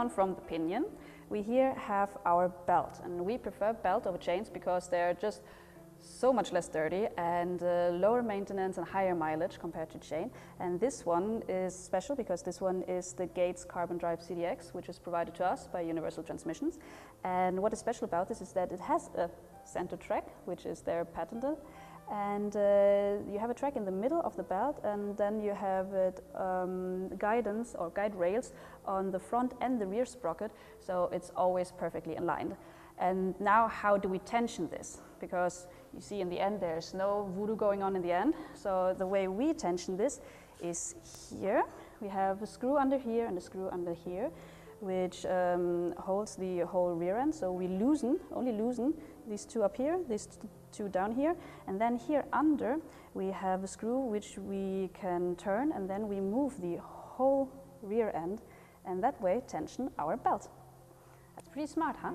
down from the pinion, we here have our belt, and we prefer belt over chains because they're just so much less dirty and lower maintenance and higher mileage compared to chain. And this one is special because this one is the Gates Carbondrive CDX, which is provided to us by Universal Transmissions. And what is special about this is that it has a center track, which is their patented, and you have a track in the middle of the belt, and then you have it guidance or guide rails on the front and the rear sprocket, so it's always perfectly aligned. And now how do we tension this? Because you see in the end there's no voodoo going on in the end. So the way we tension this is here. We have a screw under here and a screw under here, which holds the whole rear end. So we only loosen these two up here, these two down here, and then here under we have a screw which we can turn, and then we move the whole rear end, and that way tension our belt. That's pretty smart, huh?